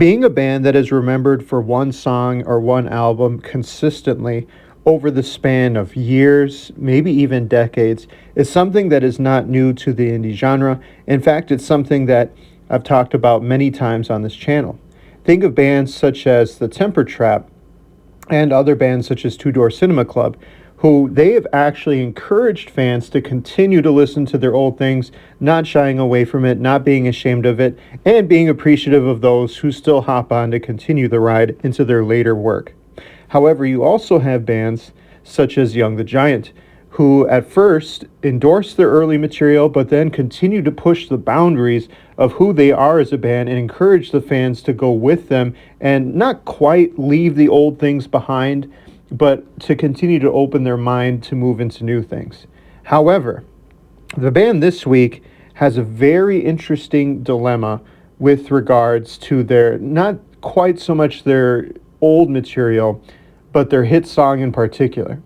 Being a band that is remembered for one song or one album consistently over the span of years, maybe even decades, is something that is not new to the indie genre. In fact, it's something that I've talked about many times on this channel. Think of bands such as The Temper Trap and other bands such as Two Door Cinema Club, who they have actually encouraged fans to continue to listen to their old things, not shying away from it, not being ashamed of it, and being appreciative of those who still hop on to continue the ride into their later work. However, you also have bands such as Young the Giant, who at first endorsed their early material, but then continue to push the boundaries of who they are as a band and encourage the fans to go with them and not quite leave the old things behind, but to continue to open their mind to move into new things. However, the band this week has a very interesting dilemma with regards to their, not quite so much their old material, but their hit song in particular.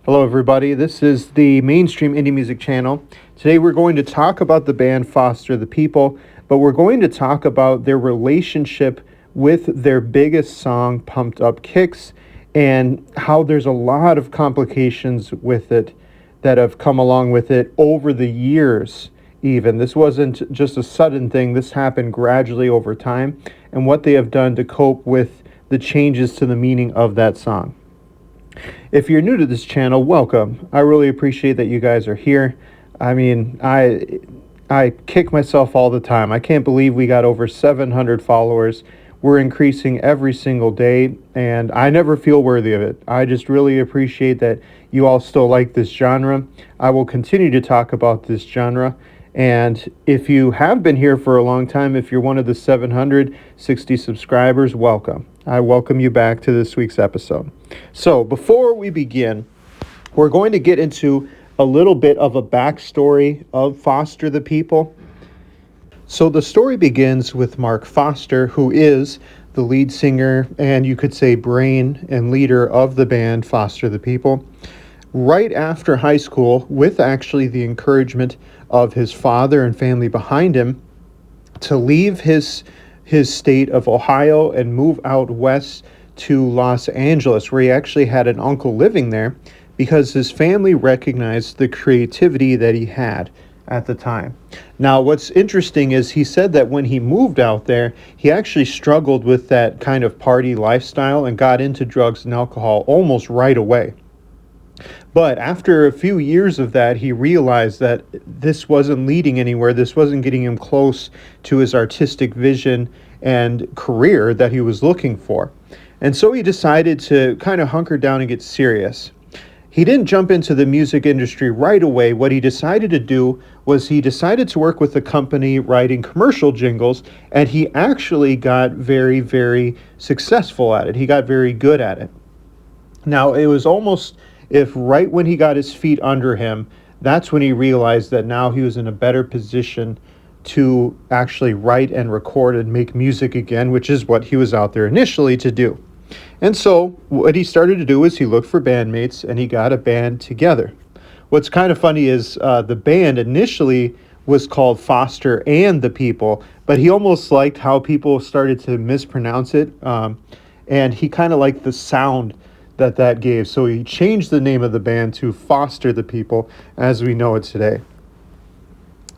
Hello everybody, this is the Mainstream Indie Music Channel. Today we're going to talk about the band Foster the People, but we're going to talk about their relationship with their biggest song, Pumped Up Kicks, and how there's a lot of complications with it that have come along with it over the years even. This wasn't just a sudden thing, this happened gradually over time, and what they have done to cope with the changes to the meaning of that song. If you're new to this channel, welcome. I really appreciate that you guys are here. I mean, I kick myself all the time. I can't believe we got over 700 followers. We're increasing every single day, and I never feel worthy of it. I just really appreciate that you all still like this genre. I will continue to talk about this genre. And if you have been here for a long time, if you're one of the 760 subscribers, welcome. I welcome you back to this week's episode. So before we begin, we're going to get into a little bit of a backstory of Foster the People. So the story begins with Mark Foster, who is the lead singer and you could say brain and leader of the band Foster the People. Right after high school, with actually the encouragement of his father and family behind him, to leave his state of Ohio and move out west to Los Angeles, where he actually had an uncle living there, because his family recognized the creativity that he had at the time. Now, what's interesting is he said that when he moved out there, he actually struggled with that kind of party lifestyle and got into drugs and alcohol almost right away. But after a few years of that, he realized that this wasn't leading anywhere. This wasn't getting him close to his artistic vision and career that he was looking for. And so he decided to kind of hunker down and get serious. He didn't jump into the music industry right away. What he decided to do was he decided to work with a company writing commercial jingles, and he actually got very, very successful at it. He got very good at it. Now, it was almost if right when he got his feet under him, that's when he realized that now he was in a better position to actually write and record and make music again, which is what he was out there initially to do. And so what he started to do is he looked for bandmates and he got a band together. What's kind of funny is the band initially was called Foster and the People, but he almost liked how people started to mispronounce it, and he kind of liked the sound that gave. So he changed the name of the band to Foster the People as we know it today.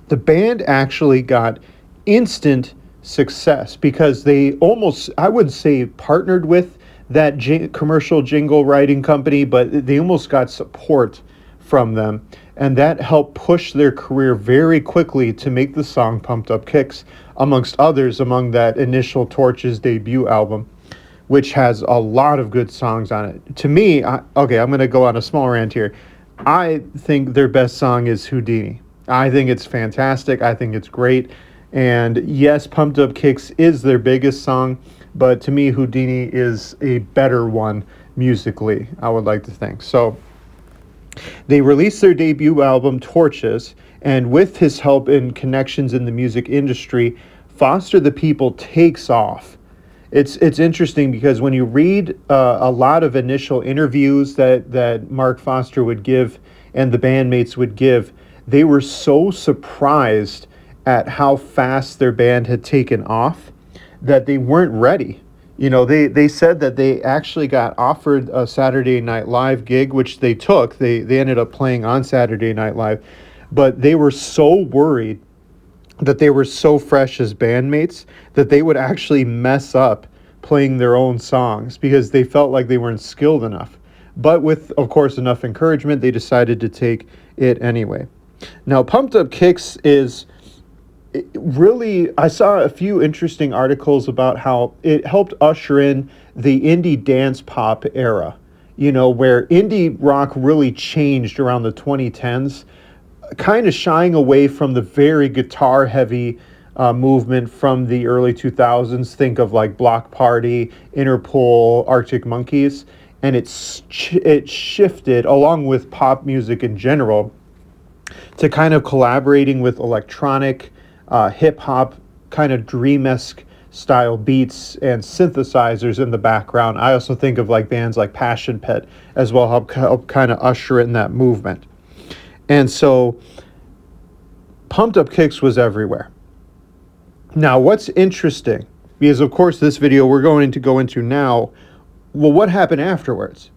The band actually got instant success because they almost, I wouldn't say partnered with that commercial jingle writing company, but they almost got support from them. And that helped push their career very quickly to make the song Pumped Up Kicks, amongst others, among that initial Torches debut album, which has a lot of good songs on it. To me, I'm going to go on a small rant here. I think their best song is Houdini. I think it's fantastic. I think it's great. And yes, Pumped Up Kicks is their biggest song, but to me, Houdini is a better one musically, I would like to think. So they released their debut album, Torches, and with his help and connections in the music industry, Foster the People takes off. It's interesting because when you read a lot of initial interviews that Mark Foster would give and the bandmates would give, they were so surprised at how fast their band had taken off that they weren't ready. They said that they actually got offered a Saturday Night Live gig, which they took. They ended up playing on Saturday Night Live, but they were so worried that they were so fresh as bandmates that they would actually mess up playing their own songs because they felt like they weren't skilled enough. But with, of course, enough encouragement, they decided to take it anyway. Now, Pumped Up Kicks is really, I saw a few interesting articles about how it helped usher in the indie dance pop era, where indie rock really changed around the 2010s, kind of shying away from the very guitar heavy movement from the early 2000s. Think of like Block Party, Interpol, Arctic Monkeys, and it shifted along with pop music in general to kind of collaborating with electronic, hip hop, kind of dream-esque style beats and synthesizers in the background. I also think of like bands like Passion Pit as well, help kind of usher in that movement. And so Pumped Up Kicks was everywhere. Now, what's interesting, because of course this video we're going to go into now, well, what happened afterwards?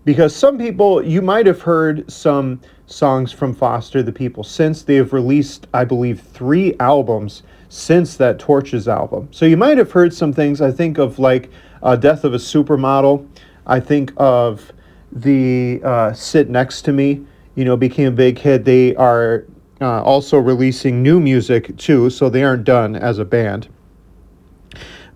Because some people, you might have heard some songs from Foster the People since they've released, I believe, 3 albums since that Torches album. So you might have heard some things. I think of like Death of a Supermodel. I think of the Sit Next to Me, became a big hit. They are also releasing new music too, so they aren't done as a band.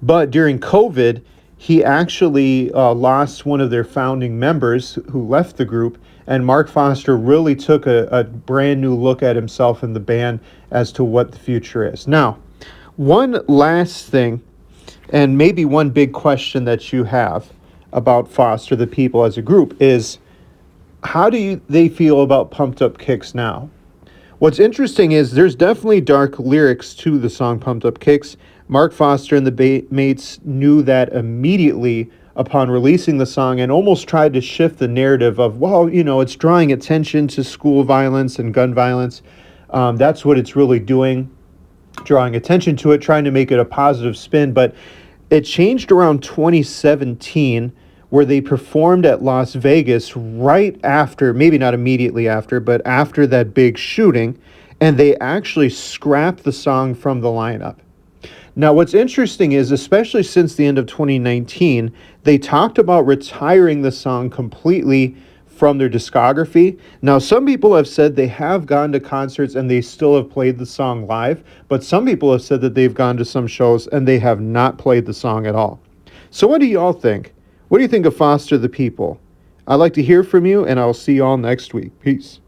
But during COVID, he actually lost one of their founding members who left the group, and Mark Foster really took a brand new look at himself in the band as to what the future is. Now, one last thing, and maybe one big question that you have about Foster the People as a group is, how do they feel about Pumped Up Kicks now? What's interesting is there's definitely dark lyrics to the song Pumped Up Kicks. Mark Foster and the mates knew that immediately upon releasing the song and almost tried to shift the narrative of, well, it's drawing attention to school violence and gun violence. That's what it's really doing, drawing attention to it, trying to make it a positive spin. But it changed around 2017, where they performed at Las Vegas right after, maybe not immediately after, but after that big shooting, and they actually scrapped the song from the lineup. Now, what's interesting is, especially since the end of 2019, they talked about retiring the song completely from their discography. Now, some people have said they have gone to concerts and they still have played the song live, but some people have said that they've gone to some shows and they have not played the song at all. So what do y'all think? What do you think of Foster the People? I'd like to hear from you, and I'll see you all next week. Peace.